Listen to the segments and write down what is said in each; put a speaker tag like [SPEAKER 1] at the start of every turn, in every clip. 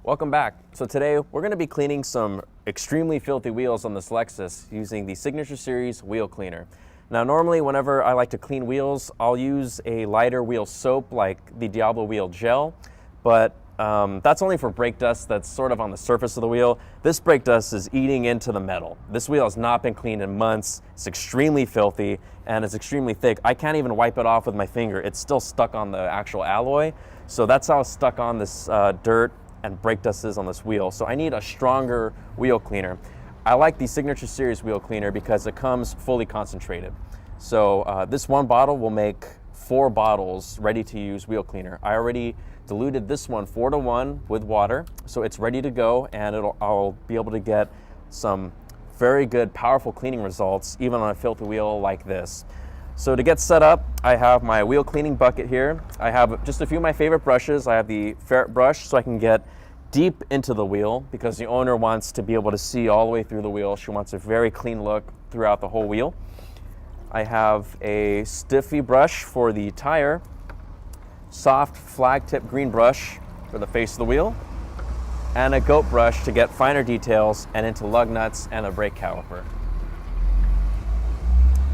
[SPEAKER 1] Welcome back. So today we're going to be cleaning some extremely filthy wheels on this Lexus using the Signature Series wheel cleaner. Now normally whenever I like to clean wheels, I'll use a lighter wheel soap like the Diablo Wheel Gel, but that's only for brake dust that's sort of on the surface of the wheel. This brake dust is eating into the metal. This wheel has not been cleaned in months. It's extremely filthy and it's extremely thick. I can't even wipe it off with my finger. It's still stuck on the actual alloy. So that's how stuck on this dirt and brake dust is on this wheel. So I need a stronger wheel cleaner. I like the Signature Series wheel cleaner because it comes fully concentrated. So this one bottle will make 4 bottles ready to use wheel cleaner. I already diluted this one 4-to-1 with water, so it's ready to go, and I'll be able to get some very good, powerful cleaning results even on a filthy wheel like this. So to get set up, I have my wheel cleaning bucket here. I have just a few of my favorite brushes. I have the ferret brush so I can get deep into the wheel because the owner wants to be able to see all the way through the wheel. She wants a very clean look throughout the whole wheel. I have a stiffy brush for the tire, soft flag tip green brush for the face of the wheel, and a goat brush to get finer details and into lug nuts and a brake caliper.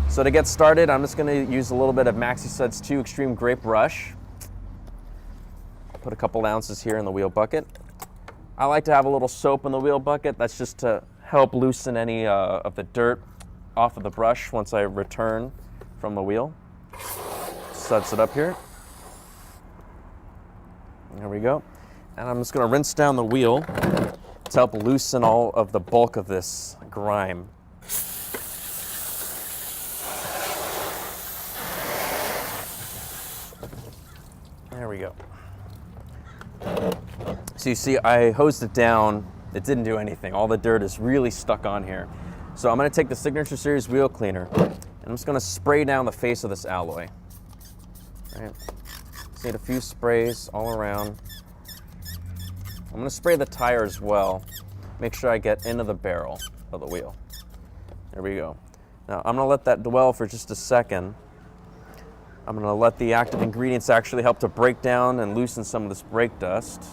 [SPEAKER 1] So to get started, I'm just going to use a little bit of Maxi Suds 2 Extreme Grape Brush. Put a couple ounces here in the wheel bucket. I like to have a little soap in the wheel bucket. That's just to help loosen any of the dirt off of the brush once I return from the wheel. Suds it up here. There we go. And I'm just going to rinse down the wheel to help loosen all of the bulk of this grime. There we go. So you see, I hosed it down. It didn't do anything. All the dirt is really stuck on here. So I'm going to take the Signature Series wheel cleaner, and I'm just going to spray down the face of this alloy. All right. Just need a few sprays all around. I'm going to spray the tire as well. Make sure I get into the barrel of the wheel. There we go. Now I'm going to let that dwell for just a second. I'm going to let the active ingredients actually help to break down and loosen some of this brake dust.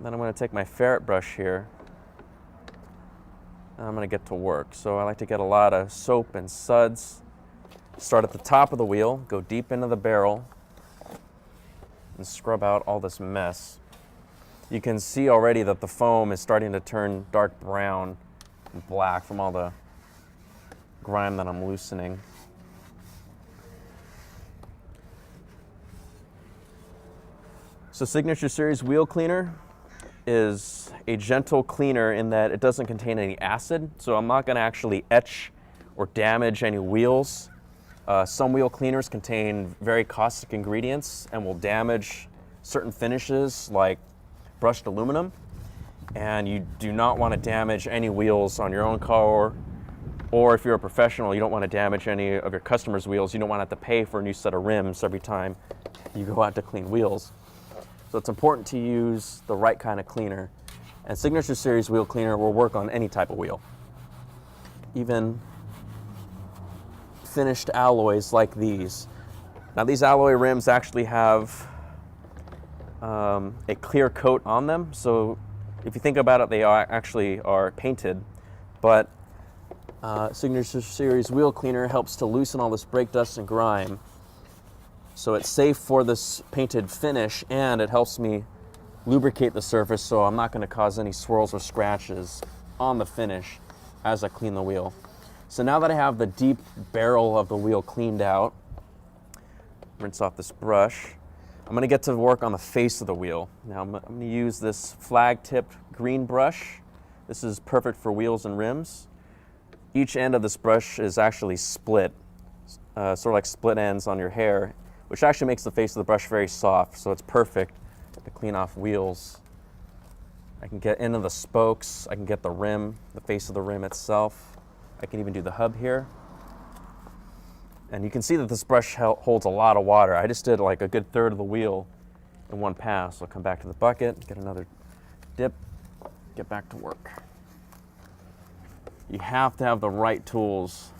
[SPEAKER 1] Then I'm going to take my ferret brush here, and I'm going to get to work. So I like to get a lot of soap and suds. Start at the top of the wheel, go deep into the barrel, and scrub out all this mess. You can see already that the foam is starting to turn dark brown and black from all the grime that I'm loosening. So Signature Series wheel cleaner is a gentle cleaner in that it doesn't contain any acid, so I'm not going to actually etch or damage any wheels. Some wheel cleaners contain very caustic ingredients and will damage certain finishes like brushed aluminum, and you do not want to damage any wheels on your own car, or if you're a professional, you don't want to damage any of your customers' wheels. You don't want to have to pay for a new set of rims every time you go out to clean wheels. So it's important to use the right kind of cleaner. And Signature Series wheel cleaner will work on any type of wheel. Even finished alloys like these. Now these alloy rims actually have a clear coat on them. So if you think about it, they actually are painted. But Signature Series wheel cleaner helps to loosen all this brake dust and grime. So it's safe for this painted finish, and it helps me lubricate the surface so I'm not going to cause any swirls or scratches on the finish as I clean the wheel. So now that I have the deep barrel of the wheel cleaned out, rinse off this brush, I'm going to get to work on the face of the wheel. Now I'm going to use this flag-tipped green brush. This is perfect for wheels and rims. Each end of this brush is actually split, sort of like split ends on your hair, which actually makes the face of the brush very soft, so it's perfect to clean off wheels. I can get into the spokes, I can get the rim, the face of the rim itself. I can even do the hub here. And you can see that this brush holds a lot of water. I just did like a good third of the wheel in one pass. So I'll come back to the bucket, get another dip, get back to work. You have to have the right tools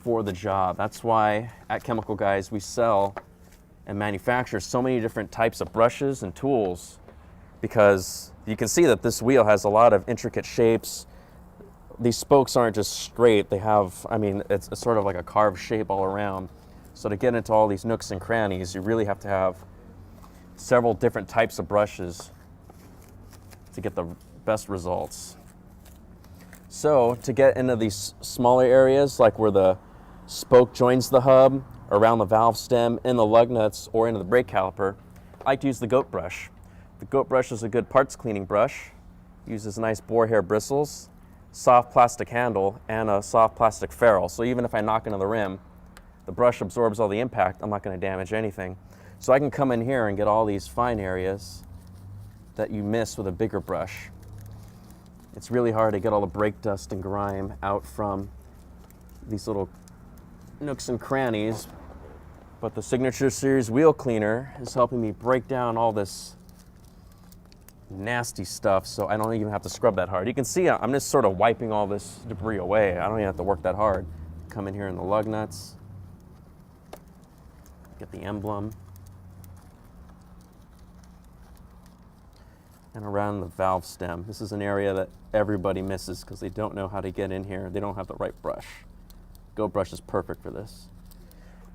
[SPEAKER 1] for the job. That's why at Chemical Guys we sell and manufacture so many different types of brushes and tools because you can see that this wheel has a lot of intricate shapes. These spokes aren't just straight, they have, I mean, it's sort of like a carved shape all around. So to get into all these nooks and crannies, you really have to have several different types of brushes to get the best results. So to get into these smaller areas, like where the spoke joins the hub, around the valve stem, in the lug nuts, or into the brake caliper, I like to use the goat brush. The goat brush is a good parts cleaning brush. Uses nice boar hair bristles, soft plastic handle, and a soft plastic ferrule. So even if I knock into the rim, the brush absorbs all the impact. I'm not going to damage anything. So I can come in here and get all these fine areas that you miss with a bigger brush. It's really hard to get all the brake dust and grime out from these little nooks and crannies, but the Signature Series wheel cleaner is helping me break down all this nasty stuff, so I don't even have to scrub that hard. You can see I'm just sort of wiping all this debris away. I don't even have to work that hard. Come in here in the lug nuts, get the emblem, and around the valve stem. This is an area that everybody misses because they don't know how to get in here. They don't have the right brush. Goat brush is perfect for this.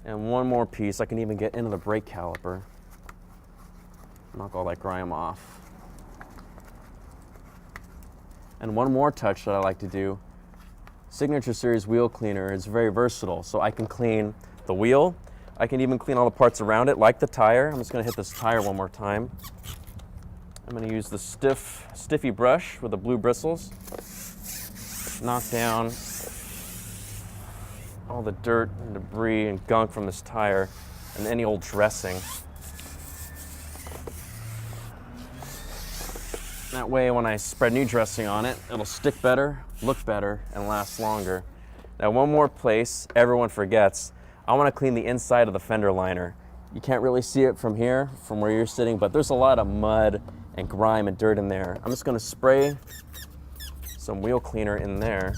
[SPEAKER 1] And one more piece, I can even get into the brake caliper. Knock all that grime off. And one more touch that I like to do, Signature Series wheel cleaner is very versatile. So I can clean the wheel, I can even clean all the parts around it, like the tire. I'm just gonna hit this tire one more time. I'm gonna use the stiffy brush with the blue bristles. Knock down all the dirt and debris and gunk from this tire and any old dressing. That way when I spread new dressing on it, it'll stick better, look better, and last longer. Now one more place everyone forgets, I want to clean the inside of the fender liner. You can't really see it from here, from where you're sitting, but there's a lot of mud and grime and dirt in there. I'm just going to spray some wheel cleaner in there.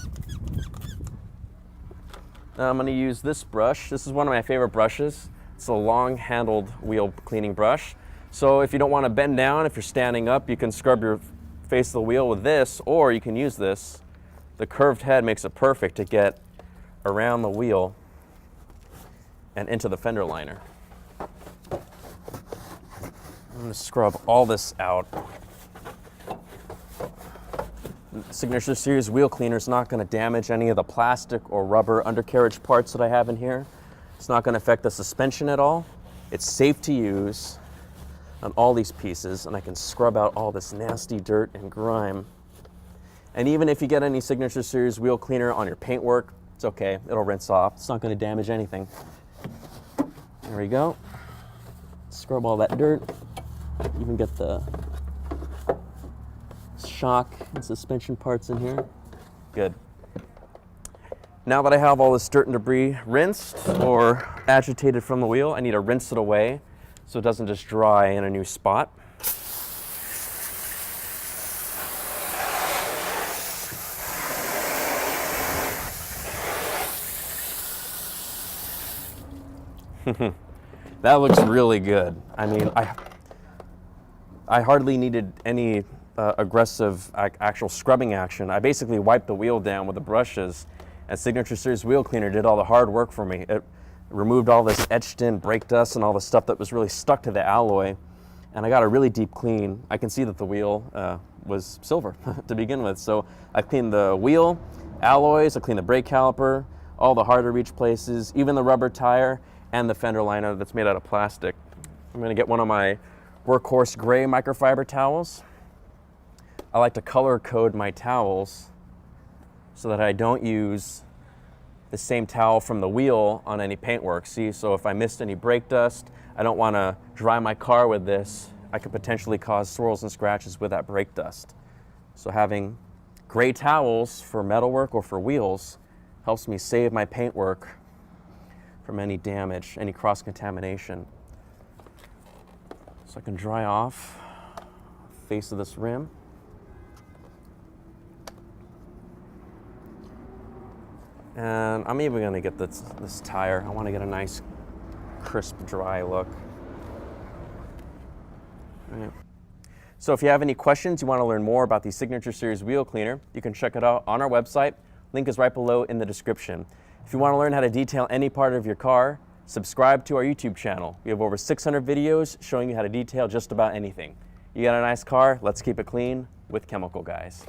[SPEAKER 1] Now I'm going to use this brush. This is one of my favorite brushes. It's a long-handled wheel cleaning brush. So if you don't want to bend down, if you're standing up, you can scrub your face of the wheel with this, or you can use this. The curved head makes it perfect to get around the wheel and into the fender liner. I'm going to scrub all this out. Signature Series wheel cleaner is not going to damage any of the plastic or rubber undercarriage parts that I have in here. It's not going to affect the suspension at all. It's safe to use on all these pieces, and I can scrub out all this nasty dirt and grime. And even if you get any Signature Series wheel cleaner on your paintwork, it's okay, it'll rinse off. It's not going to damage anything. There we go. Scrub all that dirt. Even get the shock and suspension parts in here. Good. Now that I have all this dirt and debris rinsed or agitated from the wheel, I need to rinse it away so it doesn't just dry in a new spot. That looks really good. I mean, I hardly needed any aggressive actual scrubbing action. I basically wiped the wheel down with the brushes, and Signature Series wheel cleaner did all the hard work for me. It removed all this etched in brake dust and all the stuff that was really stuck to the alloy, and I got a really deep clean. I can see that the wheel was silver to begin with. So I cleaned the wheel, alloys, I cleaned the brake caliper, all the hard to reach places, even the rubber tire and the fender liner that's made out of plastic. I'm gonna get one of my Workhorse gray microfiber towels. I like to color code my towels so that I don't use the same towel from the wheel on any paintwork. See, so if I missed any brake dust, I don't want to dry my car with this. I could potentially cause swirls and scratches with that brake dust. So having gray towels for metalwork or for wheels helps me save my paintwork from any damage, any cross-contamination. So I can dry off the face of this rim. And I'm even gonna get this tire. I wanna get a nice, crisp, dry look. All right. So if you have any questions, you want to learn more about the Signature Series wheel cleaner, you can check it out on our website. Link is right below in the description. If you want to learn how to detail any part of your car, subscribe to our YouTube channel. We have over 600 videos showing you how to detail just about anything. You got a nice car? Let's keep it clean with Chemical Guys.